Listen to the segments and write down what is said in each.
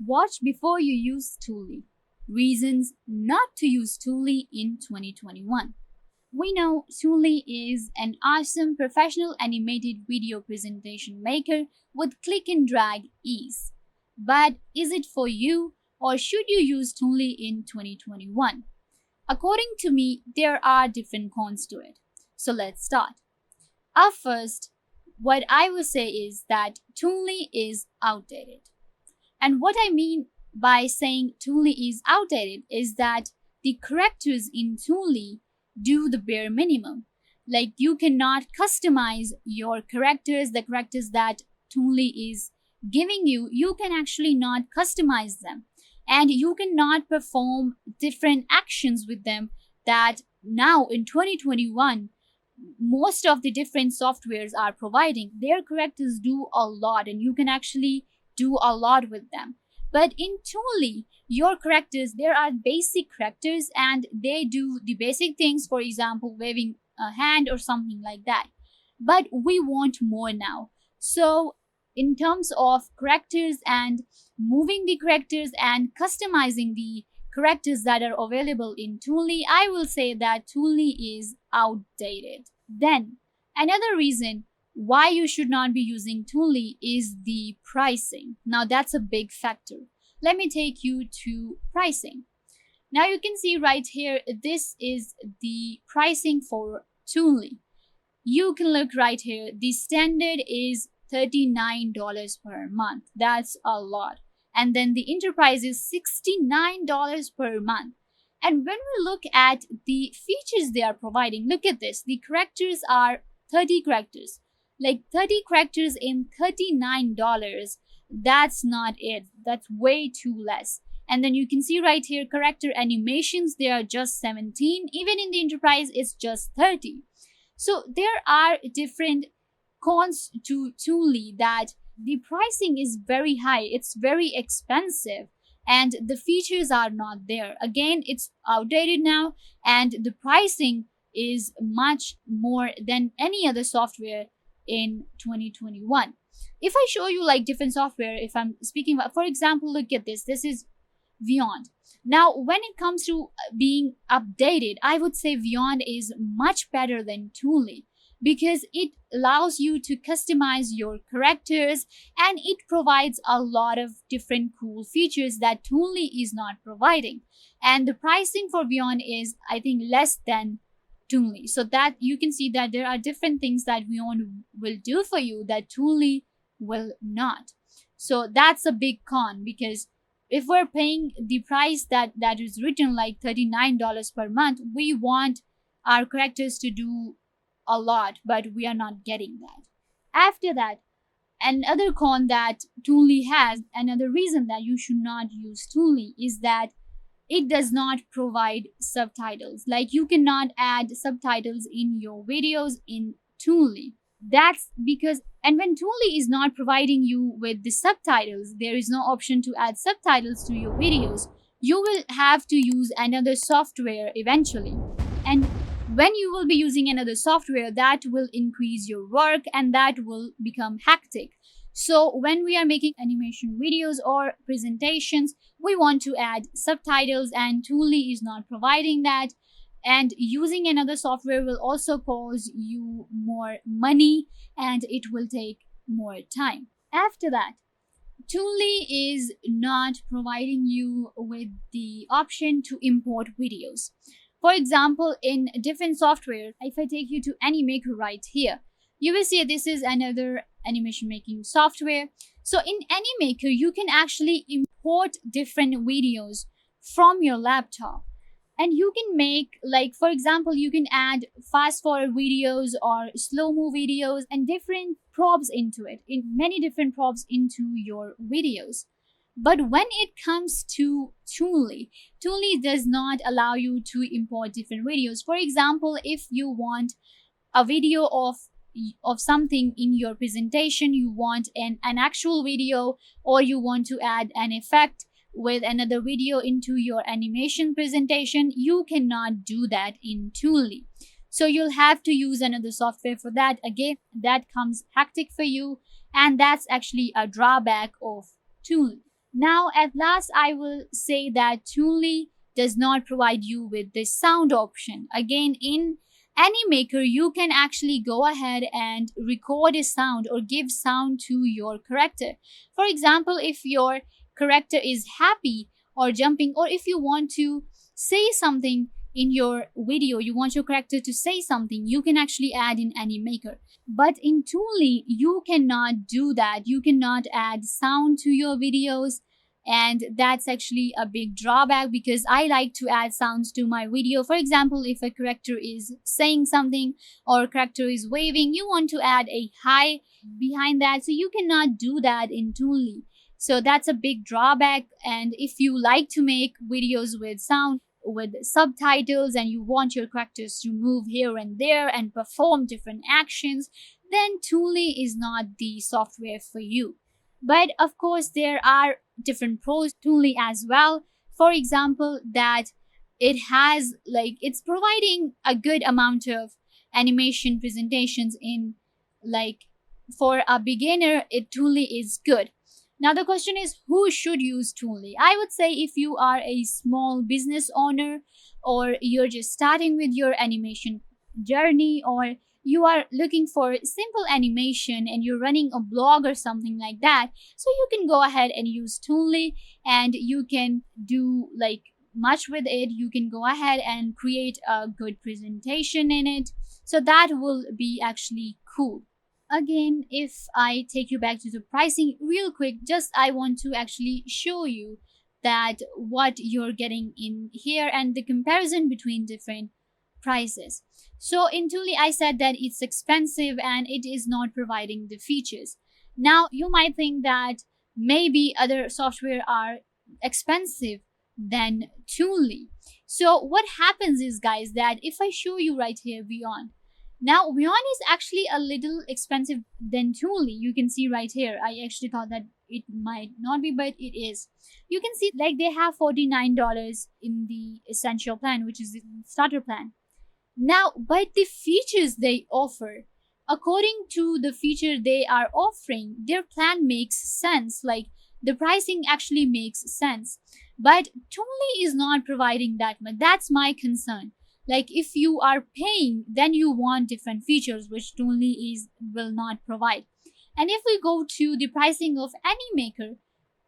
Watch before you use Toonly. Reasons not to use Toonly in 2021. We know Toonly is an awesome professional animated video presentation maker with click and drag ease. But is it for you, or should you use Toonly in 2021? According to me, there are different cons to it. So let's start. First, what I will say is that Toonly is outdated. And what I mean by saying Toonly is outdated is that the characters in Toonly do the bare minimum. Like you cannot customize your characters, the characters that Toonly is giving you, you can actually not customize them. And you cannot perform different actions with them that now in 2021 most of the different softwares are providing. Their characters do a lot and you can actually do a lot with them. But in Toonly, your characters, there are basic characters and they do the basic things, for example, waving a hand or something like that. But we want more now. So, in terms of characters and moving the characters and customizing the characters that are available in Toonly, I will say that Toonly is outdated. Then, another reason why you should not be using Toonly is the pricing. Now, that's a big factor. Let me take you to pricing. Now, you can see right here, this is the pricing for Toonly. You can look right here. The standard is $39 per month. That's a lot. And then the enterprise is $69 per month. And when we look at the features they are providing, look at this. The characters are 30 characters. Like 30 characters in $39. That's not it. That's way too less. And then you can see right here, character animations, they are just 17. Even in the enterprise, it's just 30. So there are different cons to Toonly that the pricing is very high. It's very expensive and the features are not there. Again, it's outdated now and the pricing is much more than any other software in 2021. If I show you like different software, if I'm speaking about, for example, look at this. This is Beyond. Now, when it comes to being updated, I would say Beyond is much better than Toonly because it allows you to customize your characters and it provides a lot of different cool features that Toonly is not providing. And the pricing for Beyond is, I think, less than Toonly. So that you can see that there are different things that Beyond will do for you that Toonly will not. So that's a big con because if we're paying the price that is written like $39 per month, we want our characters to do a lot, but we are not getting that. After that, another con that Toonly has, another reason that you should not use Toonly is that it does not provide subtitles. Like you cannot add subtitles in your videos in Toonly. That's because, and when Toonly is not providing you with the subtitles, there is no option to add subtitles to your videos. You will have to use another software eventually. And when you will be using another software, that will increase your work and that will become hectic. So when we are making animation videos or presentations, we want to add subtitles and Toonly is not providing that. And using another software will also cost you more money and it will take more time. After that, Toonly is not providing you with the option to import videos. For example, in different software, if I take you to Animaker right here, you will see this is another animation making software. So in Animaker, you can actually import different videos from your laptop. And you can make, like, for example, you can add fast forward videos or slow mo videos and different props into it, in many different props into your videos. But when it comes to Toonly, Toonly does not allow you to import different videos. For example, if you want a video of something in your presentation, you want an actual video, or you want to add an effect with another video into your animation presentation, you cannot do that in Toonly. So you'll have to use another software for that. Again, that comes hectic for you, and that's actually a drawback of Toonly. Now, at last, I will say that Toonly does not provide you with this sound option. Again, in Animaker, you can actually go ahead and record a sound or give sound to your character. For example, if your character is happy or jumping, or if you want to say something in your video, you want your character to say something, you can actually add in Animaker. But in Toonly, you cannot do that. You cannot add sound to your videos. And that's actually a big drawback because I like to add sounds to my video. For example, if a character is saying something or a character is waving, you want to add a hi behind that. So you cannot do that in Toonly. So that's a big drawback. And if you like to make videos with sound, with subtitles, and you want your characters to move here and there and perform different actions, then Toonly is not the software for you. But of course, there are different pros to Toonly as well. For example, that it's providing a good amount of animation presentations in, like, for a beginner, it Toonly is good. Now the question is, who should use Toonly? I would say if you are a small business owner, or you're just starting with your animation journey, or you are looking for simple animation and you're running a blog or something like that, so you can go ahead and use Toonly, and you can do like much with it. You can go ahead and create a good presentation in it. So that will be actually cool. Again, if I take you back to the pricing real quick, just I want to actually show you that what you're getting in here and the comparison between different prices. So in Toonly, I said that it's expensive and it is not providing the features. Now you might think that maybe other software are expensive than Toonly. So what happens is, guys, that if I show you right here Beyond, now, Beyond is actually a little expensive than Toonly. You can see right here. I actually thought that it might not be, but it is. You can see like they have $49 in the essential plan, which is the starter plan. Now, but the features they offer, according to the feature they are offering, their plan makes sense. Like the pricing actually makes sense. But Toonly is not providing that much. That's my concern. Like if you are paying, then you want different features which Toonly will not provide. And if we go to the pricing of Animaker,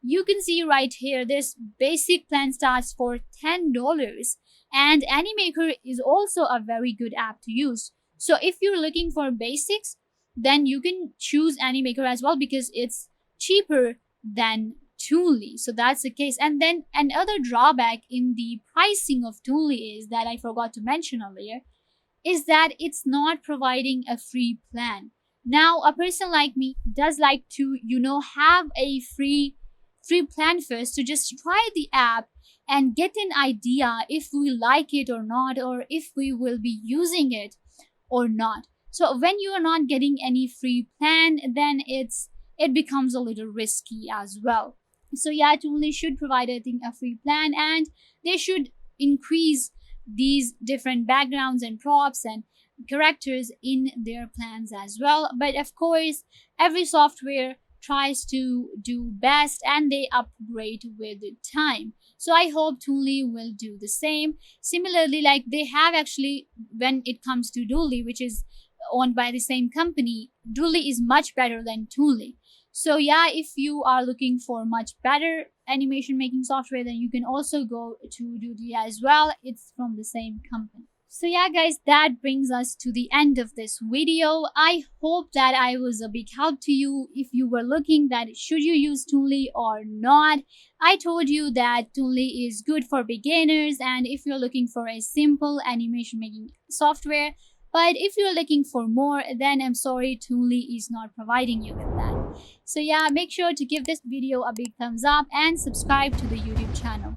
you can see right here this basic plan starts for $10, and Animaker is also a very good app to use. So if you're looking for basics, then you can choose Animaker as well because it's cheaper than Toonly. So that's the case. And then another drawback in the pricing of Toonly is that I forgot to mention earlier, is that it's not providing a free plan. Now, a person like me does like to, have a free plan first to just try the app and get an idea if we like it or not, or if we will be using it or not. So when you are not getting any free plan, then it becomes a little risky as well. So yeah, Toonly should provide, I think, a free plan, and they should increase these different backgrounds and props and characters in their plans as well. But of course, every software tries to do best and they upgrade with time. So I hope Toonly will do the same. Similarly, like they have actually, when it comes to Doodly, which is owned by the same company, Doodly is much better than Toonly. So yeah, if you are looking for much better animation making software, then you can also go to Doodly as well. It's from the same company. So yeah, guys, that brings us to the end of this video. I hope that I was a big help to you if you were looking that should you use Toonly or not. I told you that Toonly is good for beginners and if you're looking for a simple animation making software. But if you're looking for more, then I'm sorry, Toonly is not providing you with that. So yeah, make sure to give this video a big thumbs up and subscribe to the YouTube channel.